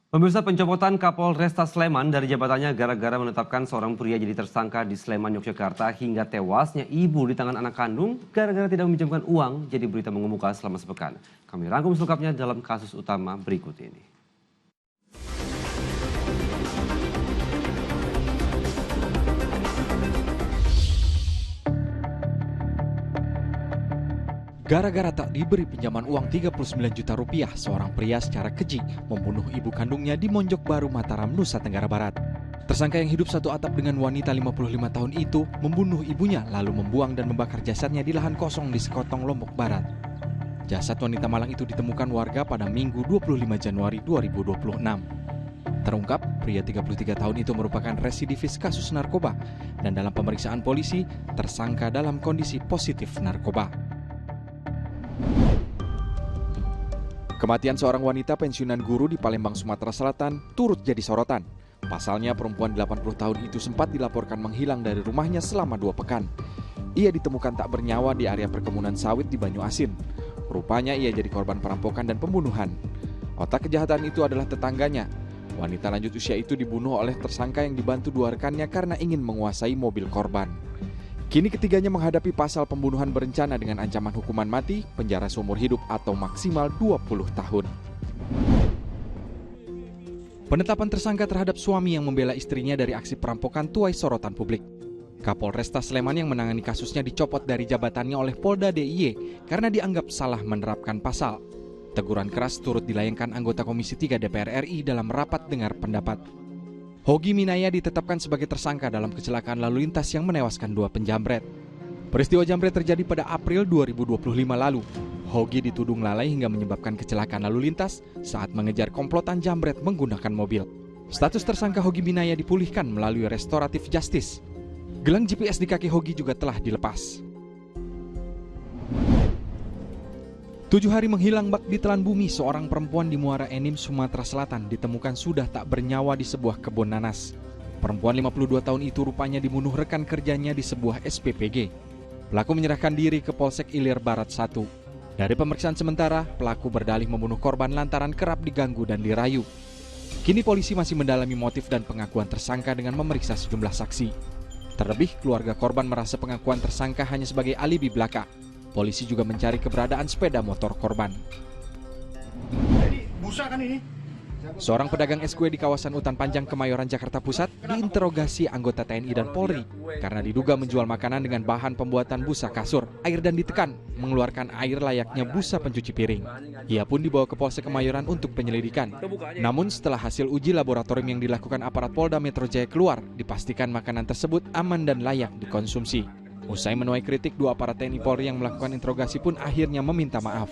Pemirsa, pencopotan Kapolresta Sleman dari jabatannya gara-gara menetapkan seorang pria jadi tersangka di Sleman, Yogyakarta hingga tewasnya ibu di tangan anak kandung gara-gara tidak meminjamkan uang jadi berita mengemuka selama sepekan. Kami rangkum selengkapnya dalam kasus utama berikut ini. Gara-gara tak diberi pinjaman uang 39 juta rupiah, seorang pria secara keji membunuh ibu kandungnya di Monjok Baru, Mataram, Nusa Tenggara Barat. Tersangka yang hidup satu atap dengan wanita 55 tahun itu membunuh ibunya lalu membuang dan membakar jasadnya di lahan kosong di Sekotong, Lombok Barat. Jasad wanita malang itu ditemukan warga pada Minggu 25 Januari 2026. Terungkap, pria 33 tahun itu merupakan residivis kasus narkoba dan dalam pemeriksaan polisi, tersangka dalam kondisi positif narkoba. Kematian seorang wanita pensiunan guru di Palembang, Sumatera Selatan turut jadi sorotan. Pasalnya perempuan 80 tahun itu sempat dilaporkan menghilang dari rumahnya selama 2 pekan. Ia ditemukan tak bernyawa di area perkebunan sawit di Banyuasin. Rupanya ia jadi korban perampokan dan pembunuhan. Otak kejahatan itu adalah tetangganya. Wanita lanjut usia itu dibunuh oleh tersangka yang dibantu 2 rekannya karena ingin menguasai mobil korban. Kini ketiganya menghadapi pasal pembunuhan berencana dengan ancaman hukuman mati, penjara seumur hidup atau maksimal 20 tahun. Penetapan tersangka terhadap suami yang membela istrinya dari aksi perampokan tuai sorotan publik. Kapolresta Sleman yang menangani kasusnya dicopot dari jabatannya oleh Polda DIY karena dianggap salah menerapkan pasal. Teguran keras turut dilayangkan anggota Komisi 3 DPR RI dalam rapat dengar pendapat. Hogi Minaya ditetapkan sebagai tersangka dalam kecelakaan lalu lintas yang menewaskan 2 penjamret. Peristiwa jambret terjadi pada April 2025 lalu. Hogi dituding lalai hingga menyebabkan kecelakaan lalu lintas saat mengejar komplotan jambret menggunakan mobil. Status tersangka Hogi Minaya dipulihkan melalui restoratif justice. Gelang GPS di kaki Hogi juga telah dilepas. 7 hari menghilang bak di telan bumi, seorang perempuan di Muara Enim, Sumatera Selatan ditemukan sudah tak bernyawa di sebuah kebun nanas. Perempuan 52 tahun itu rupanya dibunuh rekan kerjanya di sebuah SPPG. Pelaku menyerahkan diri ke Polsek Ilir Barat 1. Dari pemeriksaan sementara, pelaku berdalih membunuh korban lantaran kerap diganggu dan dirayu. Kini polisi masih mendalami motif dan pengakuan tersangka dengan memeriksa sejumlah saksi. Terlebih, keluarga korban merasa pengakuan tersangka hanya sebagai alibi belaka. Polisi juga mencari keberadaan sepeda motor korban. Jadi busa kan ini? Seorang pedagang es kue di kawasan Utan Panjang, Kemayoran, Jakarta Pusat diinterogasi anggota TNI dan Polri karena diduga menjual makanan dengan bahan pembuatan busa kasur, air dan ditekan mengeluarkan air layaknya busa pencuci piring. Ia pun dibawa ke Polsek Kemayoran untuk penyelidikan. Namun setelah hasil uji laboratorium yang dilakukan aparat Polda Metro Jaya keluar, dipastikan makanan tersebut aman dan layak dikonsumsi. Usai menuai kritik, 2 aparat TNI Polri yang melakukan interogasi pun akhirnya meminta maaf.